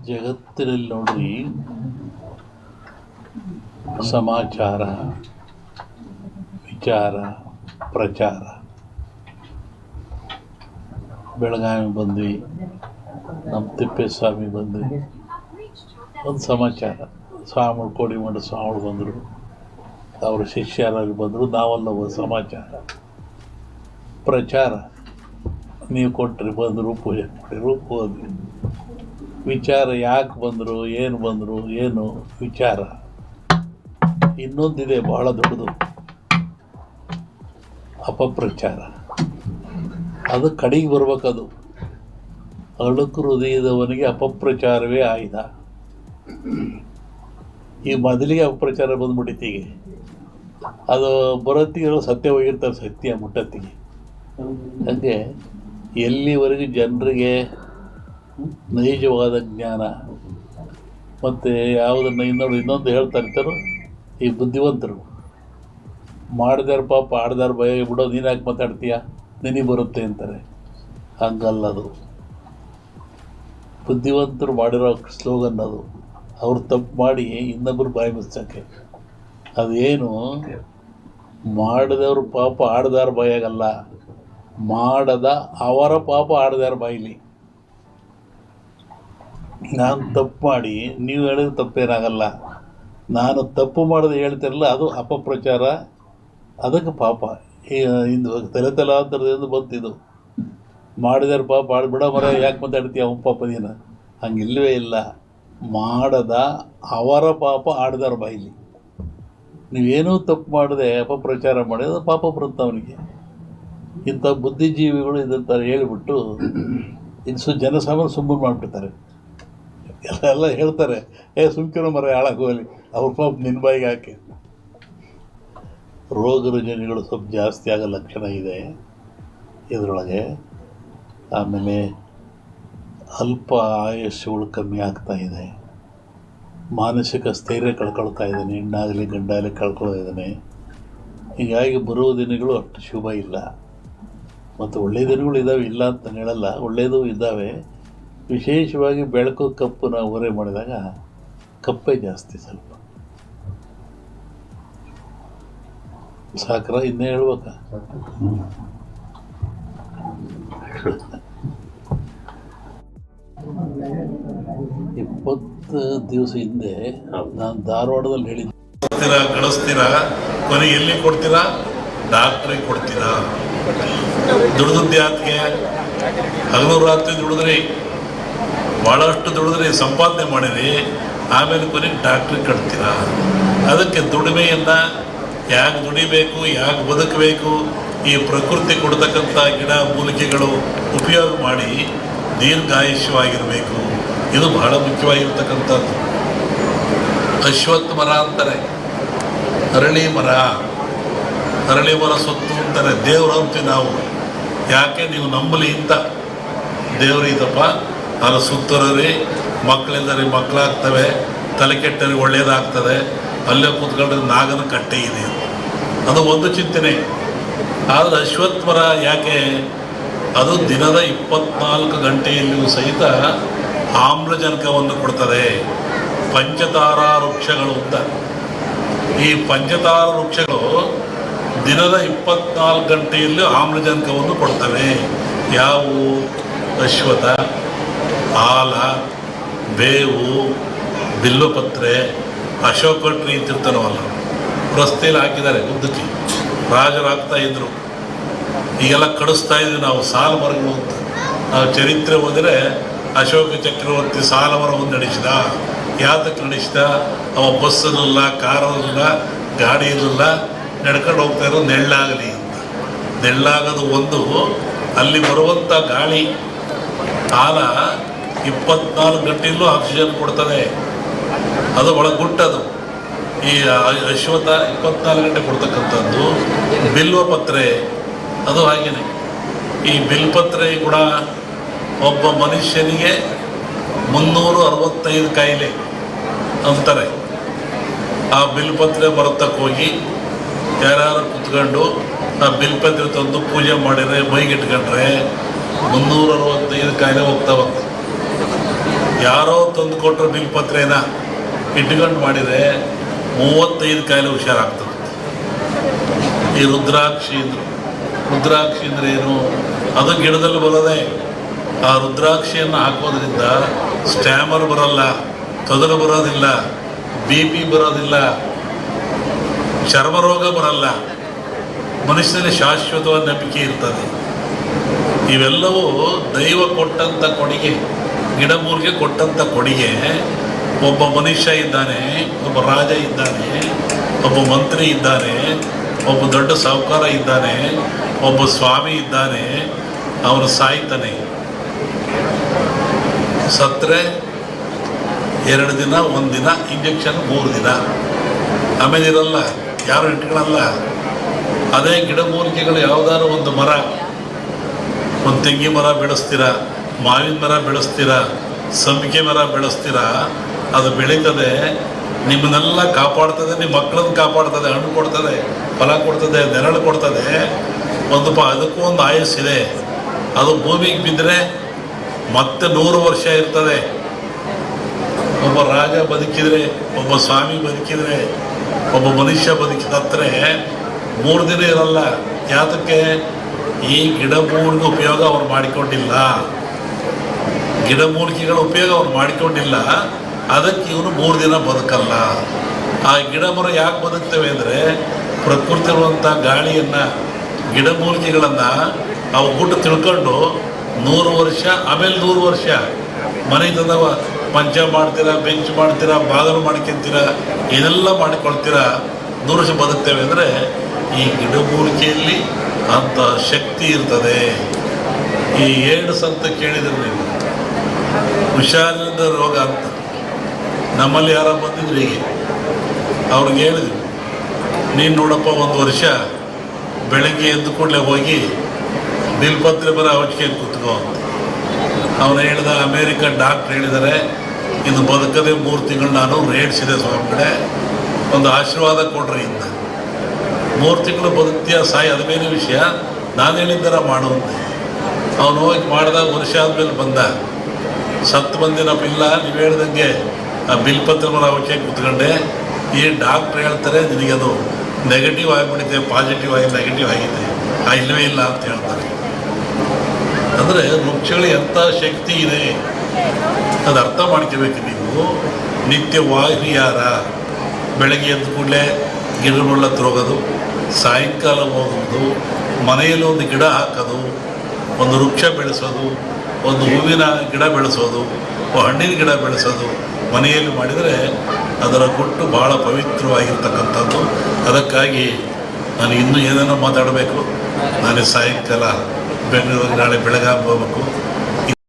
ಜಗತ್ತಿನಲ್ಲಿ ನೋಡ್ರಿ, ಸಮಾಚಾರ, ವಿಚಾರ, ಪ್ರಚಾರ. ಬೆಳಗಾವಿ ಬಂದ್ವಿ, ನಮ್ಮ ತಿಪ್ಪೇಸ್ವಾಮಿ ಬಂದ್ವಿ, ಒಂದು ಸಮಾಚಾರ. ಸ್ವಾಮಿಗಳು ಕೋಡಿಮಠ ಸ್ವಾಮಿಗಳು ಬಂದರು, ಅವ್ರ ಶಿಷ್ಯರಾಗಿ ಬಂದರು, ನಾವೆಲ್ಲ ಒಂದು ಸಮಾಚಾರ. ಪ್ರಚಾರ, ನೀವು ಕೊಟ್ಟರೆ ಬಂದರು, ಪೂಜೆ ಮಾಡಿರು, ಹೋದ್ವಿ. ವಿಚಾರ, ಯಾಕೆ ಬಂದರು, ಏನು ಬಂದರು, ಏನು ವಿಚಾರ. ಇನ್ನೊಂದಿದೆ ಬಹಳ ದೊಡ್ಡದು, ಅಪಪ್ರಚಾರ. ಅದು ಕಡೆಗೆ ಬರ್ಬೇಕದು. ಅಳುಕು ಹೃದಯದವನಿಗೆ ಅಪಪ್ರಚಾರವೇ ಆಯುಧ. ಈ ಮೊದಲಿಗೆ ಅಪಪ್ರಚಾರ ಬಂದ್ಬಿಟ್ಟಿತ್ತೀಗ. ಅದು ಬರೋತ್ತಿಗೆ ಸತ್ಯ ಹೋಗಿರ್ತಾರೆ, ಸತ್ಯ ಮುಟ್ಟತ್ತಿಗೆ. ಹಾಗೆ ಎಲ್ಲಿವರೆಗೂ ಜನರಿಗೆ ನೈಜವಾದ ಜ್ಞಾನ ಮತ್ತು ಯಾವುದನ್ನು ಇನ್ನೊಂದು ಹೇಳ್ತಾ ಇರ್ತಾರೋ, ಈ ಬುದ್ಧಿವಂತರು ಮಾಡಿದಾರ ಪಾಪ ಆಡ್ದಾರ ಭಯ ಬಿಡೋ, ನೀನು ಯಾಕೆ ಮಾತಾಡ್ತೀಯ, ನಿನಗೆ ಬರುತ್ತೆ ಅಂತಾರೆ. ಹಂಗಲ್ಲದು. ಬುದ್ಧಿವಂತರು ಮಾಡಿರೋ ಸ್ಲೋಗನ್ ಅದು. ಅವ್ರು ತಪ್ಪು ಮಾಡಿ ಇನ್ನೊಬ್ಬರು ಬಾಯಿ ಮುಚ್ಚಕ್ಕೆ. ಅದೇನು, ಮಾಡಿದವ್ರ ಪಾಪ ಆಡ್ದಾರ ಬಾಯಾಗಲ್ಲ, ಮಾಡದ ಅವರ ಪಾಪ ಆಡ್ದಾರ ಬಾಯಿಲಿ. ನಾನು ತಪ್ಪು ಮಾಡಿ ನೀವು ಹೇಳಿದ್ರೆ ತಪ್ಪೇನಾಗಲ್ಲ, ನಾನು ತಪ್ಪು ಮಾಡೋದು ಹೇಳ್ತಿರಲ್ಲ, ಅದು ಅಪಪ್ರಚಾರ. ಅದಕ್ಕೆ ಪಾಪ ಇಂದು ತಲೆತಲಾಂತರದಿಂದ ಬಂತಿದ್ದು. ಮಾಡಿದಾರ ಪಾಪ ಆಡ್ಬಿಡ ಮರ, ಯಾಕೆ ಮಾತಾಡ್ತೀಯ ಅವನ ಪಾಪ ನೀನು. ಹಂಗಿಲ್ಲವೇ ಇಲ್ಲ. ಮಾಡದ ಅವರ ಪಾಪ ಆಡ್ದಾರ ಬಾಯಿಲಿ. ನೀವೇನೂ ತಪ್ಪು ಮಾಡದೆ ಅಪಪ್ರಚಾರ ಮಾಡಿ ಅದು ಪಾಪ ಬರುತ್ತೆ ಅವನಿಗೆ. ಇಂಥ ಬುದ್ಧಿಜೀವಿಗಳು ಇದಂತ ಹೇಳಿಬಿಟ್ಟು ಇದು ಜನಸಾಮಾನ್ಯ ಸುಮ್ಮನೆ ಮಾಡಿಬಿಡ್ತಾರೆ. ಎಲ್ಲ ಹೇಳ್ತಾರೆ, ಸುಮ್ಕಿರೋ ಮರ ಹಾಳಾಗೋಲಿ, ಅವ್ರ ಪಾಪ ನಿನ್ನ ಬಾಯಿಗೆ ಹಾಕಿ. ರೋಗ ರುಜಿನಗಳು ಸ್ವಲ್ಪ ಜಾಸ್ತಿ ಆಗೋ ಲಕ್ಷಣ ಇದೆ ಇದರೊಳಗೆ. ಆಮೇಲೆ ಅಲ್ಪ ಆಯುಷ್ಯಗಳು ಕಮ್ಮಿ ಆಗ್ತಾ ಇದೆ. ಮಾನಸಿಕ ಸ್ಥೈರ್ಯ ಕಳ್ಕೊಳ್ತಾ ಇದ್ದಾನೆ, ಹೆಣ್ಣಾಗಲಿ ಗಂಡಾಗಲಿ ಕಳ್ಕೊಳ್ತಾ ಇದ್ದಾನೆ. ಹೀಗಾಗಿ ಬರುವ ದಿನಗಳು ಅಷ್ಟು ಶುಭ ಇಲ್ಲ. ಮತ್ತು ಒಳ್ಳೆಯ ದಿನಗಳು ಇದ್ದಾವೆ, ಇಲ್ಲ ಅಂತ ಹೇಳಲ್ಲ, ಒಳ್ಳೆಯದು ಇದ್ದಾವೆ. ವಿಶೇಷವಾಗಿ ಬೆಳಕು ಕಪ್ಪು ನಾವು ಹೊರೆ ಮಾಡಿದಾಗ ಕಪ್ಪೇ ಜಾಸ್ತಿ ಸ್ವಲ್ಪ. ಸಾಕ್ರ, ಇನ್ನೇ ಹೇಳ್ಬೇಕಾ? 20 ದಿವಸ ಹಿಂದೆ ನಾನು ಧಾರವಾಡದಲ್ಲಿ ಹೇಳಿದ್ದೆ, ಗಳಿಸ್ತೀರಾ, ಕೊನೆಗೆ ಎಲ್ಲಿ ಕೊಡ್ತೀರಾ? ಡಾಕ್ಟ್ರಿಗೆ ಕೊಡ್ತೀರಾ? ದುಡಿದದ್ದೇ ಆತ್ಗೆ ಹಗಲು ರಾತ್ರಿ ದುಡಿದ್ರಿ, ಭಾಳಷ್ಟು ದುಡಿದ್ರಿ, ಸಂಪಾದನೆ ಮಾಡಿರಿ, ಆಮೇಲೆ ಕೊನೆಗೆ ಡಾಕ್ಟ್ರಿಗೆ ಕಟ್ತೀರಾ? ಅದಕ್ಕೆ ದುಡಿಮೆಯನ್ನು ಯಾಕೆ ದುಡಿಬೇಕು, ಯಾಕೆ ಬದುಕಬೇಕು, ಈ ಪ್ರಕೃತಿ ಕೊಡ್ತಕ್ಕಂಥ ಗಿಡ ಮೂಲಿಕೆಗಳು ಉಪಯೋಗ ಮಾಡಿ ದೀರ್ಘಾಯುಷ್ಯವಾಗಿರಬೇಕು. ಇದು ಬಹಳ ಮುಖ್ಯವಾಗಿರ್ತಕ್ಕಂಥದ್ದು. ಅಶ್ವತ್ಥ ಮರ ಅಂತಾರೆ, ಅರಳಿ ಮರ ಸೊತ್ತು ಅಂತಾರೆ. ದೇವ್ರು ಅಂತೀವಿ ನಾವು. ಯಾಕೆ ನೀವು ನಂಬಲಿ ಅಂತ. ದೇವ್ರು ಇದಪ್ಪ, ಅದು ಸುತ್ತರಿ, ಮಕ್ಕಳಿಂದರಿ ಮಕ್ಕಳಾಗ್ತವೆ, ತಲೆ ಕೆಟ್ಟರಿ ಒಳ್ಳೇದಾಗ್ತದೆ, ಅಲ್ಲೇ ಕೂತ್ಕೊಂಡ್ರೆ ನಾಗನ ಕಟ್ಟೆ ಇದೆ, ಅದು ಒಂದು ಚಿಂತನೆ. ಆದರೆ ಅಶ್ವತ್ಥ ಮರ ಯಾಕೆ? ಅದು ದಿನದ 24 ಗಂಟೆಯಲ್ಲಿಯೂ ಸಹಿತ ಆಮ್ಲಜನಕವನ್ನು ಕೊಡ್ತದೆ. ಪಂಚತಾರ ವೃಕ್ಷಗಳು ಅಂತ. ಈ ಪಂಚತಾರ ವೃಕ್ಷಗಳು ದಿನದ 24 ಗಂಟೆಯಲ್ಲೂ ಆಮ್ಲಜನಕವನ್ನು ಕೊಡ್ತವೆ. ಯಾವುವು? ಅಶ್ವತ್ಥ, ಆಲ, ಬೇವು, ಬಿಲ್ವಪತ್ರೆ, ಅಶೋಕ ಟ್ರೀ ಅಂತಿರ್ತಾನವಲ್ಲ, ರಸ್ತೆಯಲ್ಲಿ ಹಾಕಿದ್ದಾರೆ ಉದ್ದಕ್ಕೆ, ರಾಜರು ಹಾಕ್ತಾ ಇದ್ರು. ಈಗೆಲ್ಲ ಕಡಿಸ್ತಾ ಇದ್ವಿ ನಾವು ಸಾಲು ಮರಗಳು ಅಂತ. ನಾವು ಚರಿತ್ರೆ ಹೋದರೆ ಅಶೋಕ ಚಕ್ರವರ್ತಿ ಸಾಲ ಮರವನ್ನು ನಡೆಸಿದ. ಯಾತಕ್ಕೆ ನಡೆಸಿದ? ಅವ ಬಸ್ಸಲ್ಲ, ಕಾರಲ್ಲ, ಗಾಡಿ ಇರಲಿಲ್ಲ, ನಡ್ಕೊಂಡು ಹೋಗ್ತಾ ಇರೋ ನೆಳ್ಳಾಗಲಿ ಅಂತ. ನೆಳ್ಳಾಗೋದು ಒಂದು, ಅಲ್ಲಿ ಬರುವಂಥ ಗಾಳಿ ಆಲ 24 ಗಂಟೆಯಲ್ಲೂ ಆಕ್ಸಿಜನ್ ಕೊಡ್ತದೆ. ಅದು ಭಾಳ ಗುಟ್ಟದು. ಈ ಅಶ್ವತ್ಥ 24 ಗಂಟೆ ಕೊಡ್ತಕ್ಕಂಥದ್ದು. ಬಿಲ್ವಪತ್ರೆ ಅದು ಹಾಗೇನೆ. ಈ ಬಿಲ್ಪತ್ರೆ ಕೂಡ ಒಬ್ಬ ಮನುಷ್ಯನಿಗೆ 365 ಕಾಯಿಲೆ ಅಂತಾರೆ. ಆ ಬಿಲ್ಪತ್ರೆ ಬರತಕ್ಕೆ ಹೋಗಿ ಯಾರು ಕುತ್ಕೊಂಡು ಆ ಬಿಲ್ಪತ್ರೆ ತಂದು ಪೂಜೆ ಮಾಡಿದರೆ ಮೈಗಿಟ್ಕೊಂಡ್ರೆ 365 ಕಾಯಿಲೆ ಹೋಗ್ತಾವಂತೆ. ಯಾರೋ ತಂದು ಕೊಟ್ಟರು ಬಿಲ್ಪತ್ರೆನ ಇಟ್ಕೊಂಡು ಮಾಡಿದರೆ 35 ಕಾಯಿಲೆ ಹುಷಾರಾಗ್ತದೆ. ಈ ರುದ್ರಾಕ್ಷಿ ಅಂದ್ರೆ ಏನು? ಅದು ಗಿಡದಲ್ಲಿ ಬರೋದೆ. ಆ ರುದ್ರಾಕ್ಷಿಯನ್ನು ಹಾಕೋದ್ರಿಂದ ಸ್ಟ್ಯಾಮರ್ ಬರೋಲ್ಲ, ತೊದಲು ಬರೋದಿಲ್ಲ, BP ಬರೋದಿಲ್ಲ, ಚರ್ಮ ರೋಗ ಬರಲ್ಲ, ಮನುಷ್ಯನಲ್ಲಿ ಶಾಶ್ವತವಾದ ನಂಬಿಕೆ ಇರ್ತದೆ. ಇವೆಲ್ಲವೂ ದೈವ ಕೊಟ್ಟಂಥ ಕೊಡುಗೆ, ಗಿಡಮೂಲಿಕೆ ಕೊಟ್ಟಂಥ ಕೊಡುಗೆ. ಒಬ್ಬ ಮನುಷ್ಯ ಇದ್ದಾನೆ, ಒಬ್ಬ ರಾಜ ಇದ್ದಾನೆ, ಒಬ್ಬ ಮಂತ್ರಿ ಇದ್ದಾನೆ, ಒಬ್ಬ ದೊಡ್ಡ ಸಾಹುಕಾರ ಇದ್ದಾನೆ, ಒಬ್ಬ ಸ್ವಾಮಿ ಇದ್ದಾನೆ. ಅವನು ಸಾಯ್ತಾನೆ. ಸತ್ತರೆ 2 ದಿನ, 1 ದಿನ, ಇಂಜೆಕ್ಷನ್ 3 ದಿನ, ಆಮೇಲೆ ಇರಲ್ಲ, ಯಾರು ಇಟ್ಕೊಳ್ಳಲ್ಲ. ಅದೇ ಗಿಡಮೂಲಿಕೆಗಳು ಯಾವುದಾದ್ರು ಒಂದು ಮರ, ಒಂದು ತೆಂಗಿನ ಮರ ಬೆಳೆಸ್ತೀರ, ಮಾವಿನ ಮರ ಬೆಳೆಸ್ತೀರ, ಸಂಪಿಗೆ ಮರ ಬೆಳೆಸ್ತೀರ, ಅದು ಬೆಳೀತದೆ, ನಿಮ್ಮನ್ನೆಲ್ಲ ಕಾಪಾಡ್ತದೆ, ನಿಮ್ಮ ಮಕ್ಕಳನ್ನು ಕಾಪಾಡ್ತದೆ, ಹಣ್ಣು ಕೊಡ್ತದೆ, ಫಲ ಕೊಡ್ತದೆ, ನೆರಳು ಕೊಡ್ತದೆ. ಅದಕ್ಕೂ ಒಂದು ಆಯಸ್ಸಿದೆ. ಅದು ಭೂಮಿಗೆ ಬಿದ್ದರೆ ಮತ್ತೆ 100 ವರ್ಷ ಇರ್ತದೆ. ಒಬ್ಬ ರಾಜ ಬದುಕಿದರೆ, ಒಬ್ಬ ಸ್ವಾಮಿ ಬದುಕಿದರೆ, ಒಬ್ಬ ಮನುಷ್ಯ ಬದುಕಿದ್ರೆ 3 ದಿನ ಇರಲ್ಲ. ಯಾತಕ್ಕೆ? ಈ ಗಿಡಮೂಲಿಕೆ ಉಪಯೋಗ ಅವ್ರು ಮಾಡಿಕೊಂಡಿಲ್ಲ, ಗಿಡಮೂಲಿಕೆಗಳ ಉಪಯೋಗ ಅವ್ರು ಮಾಡಿಕೊಂಡಿಲ್ಲ. ಅದಕ್ಕೆ ಇವನು 3 ದಿನ ಬದುಕಲ್ಲ. ಆ ಗಿಡ ಮರ ಯಾಕೆ ಬದುಕ್ತವೆ ಅಂದರೆ, ಪ್ರಕೃತಿ ಇರುವಂಥ ಗಾಳಿಯನ್ನು, ಗಿಡಮೂಲಿಕೆಗಳನ್ನು ಅವು ಗುಟ್ಟು ತಿಳ್ಕೊಂಡು 100 ವರ್ಷ, ಆಮೇಲೆ 100 ವರ್ಷ ಮನೆತನವ ಪಂಚ ಮಾಡ್ತೀರ, ಬೆಂಚ್ ಮಾಡ್ತೀರ, ಬಾಗಿಲು ಮಾಡ್ಕೊತೀರ, ಇದೆಲ್ಲ ಮಾಡಿಕೊಳ್ತೀರ, 100 ವರ್ಷ ಬದುಕ್ತೇವೆ. ಅಂದರೆ ಈ ಗಿಡಮೂಲಿಕೆಯಲ್ಲಿ ಅಂಥ ಶಕ್ತಿ ಇರ್ತದೆ. ಈ ಏಡ್ಸ್ ಅಂತ ಕೇಳಿದ್ರೆ ನೀವು, ಹುಷಾರಿಲ್ಲದ ರೋಗ ಅಂತ. ನಮ್ಮಲ್ಲಿ ಯಾರೋ ಬಂದಿದ್ರು ಹೀಗೆ, ಅವ್ರಿಗೆ ಹೇಳಿದ್ರು, ನೀನು ನೋಡಪ್ಪ 1 ವರ್ಷ ಬೆಳಗ್ಗೆ ಎದ್ದು ಕೂಡಲೇ ಹೋಗಿ ಬಿಲ್ಪತ್ರೆ ಬರೋ ಔಷಧಿ ಕೂತ್ಕೋ ಅಂತ. ಅವನು ಹೇಳ್ದ, ಅಮೇರಿಕ ಡಾಕ್ಟ್ರ್ ಹೇಳಿದ್ದಾರೆ, ಇದು ಬದುಕದೆ 3 ತಿಂಗಳು ನಾನು ರೇಡ್ಸಿದೆ ಸ್ವಾಮಿ ಕಡೆ, ಒಂದು ಆಶೀರ್ವಾದ ಕೊಡ್ರಿ ಇಂದ. 3 ತಿಂಗಳು ಬದುಕ್ತೀಯ ಸಾಯಿ, ಅದು ಬೇರೆ ವಿಷಯ, ನಾನು ಹೇಳಿದ್ದಾರ ಮಾಡುವಂತೆ. ಅವನು ಹೋಗಿ ಮಾಡಿದಾಗ ವರ್ಷ ಆದಮೇಲೆ ಬಂದ, ಸತ್ತು ಬಂದಿನಪ್ಪ. ಇಲ್ಲ, ನೀವು ಹೇಳ್ದಂಗೆ ಆ ಬಿಲ್ಪತ್ರೆ ಮರ ಔಷಧಿ ಕೂತ್ಕೊಂಡೆ, ಈ ಡಾಕ್ಟ್ರ್ ಹೇಳ್ತಾರೆ ನಿನಗದು ನೆಗೆಟಿವ್ ಆಗಿಬಿಟ್ಟಿದೆ, ಪಾಸಿಟಿವ್ ಆಗಿ ನೆಗೆಟಿವ್ ಆಗಿದೆ, ಇಲ್ಲವೇ ಇಲ್ಲ ಅಂತ ಹೇಳ್ತಾರೆ. ಅಂದರೆ ವೃಕ್ಷಗಳು ಎಂಥ ಶಕ್ತಿ ಇದೆ ಅದು ಅರ್ಥ ಮಾಡ್ಕೋಬೇಕು ನೀವು. ನಿತ್ಯ ವಾಯುವಿಹಾರ, ಬೆಳಗ್ಗೆ ಎದ್ದ ಕೂಡಲೇ ಗಿಡಗಳ ಹೋಗೋದು, ಸಾಯಂಕಾಲ ಹೋಗೋದು, ಮನೆಯಲ್ಲಿ ಒಂದು ಗಿಡ ಹಾಕೋದು, ಒಂದು ವೃಕ್ಷ ಬೆಳೆಸೋದು, ಒಂದು ಹೂವಿನ ಗಿಡ ಬೆಳೆಸೋದು, ಹಣ್ಣಿನ ಗಿಡ ಬೆಳೆಸೋದು ಮನೆಯಲ್ಲಿ ಮಾಡಿದರೆ ಅದರ ಗುಟ್ಟು ಭಾಳ ಪವಿತ್ರವಾಗಿರ್ತಕ್ಕಂಥದ್ದು. ಅದಕ್ಕಾಗಿ ನಾನು ಇನ್ನೂ ಏನೇನೋ ಮಾತಾಡಬೇಕು. ನಾನು ಸಾಯಂಕಾಲ ಬೆಂಗಳೂರಿಗೆ ನಾಳೆ ಬೆಳಗಾವಿ ಹೋಗಬೇಕು.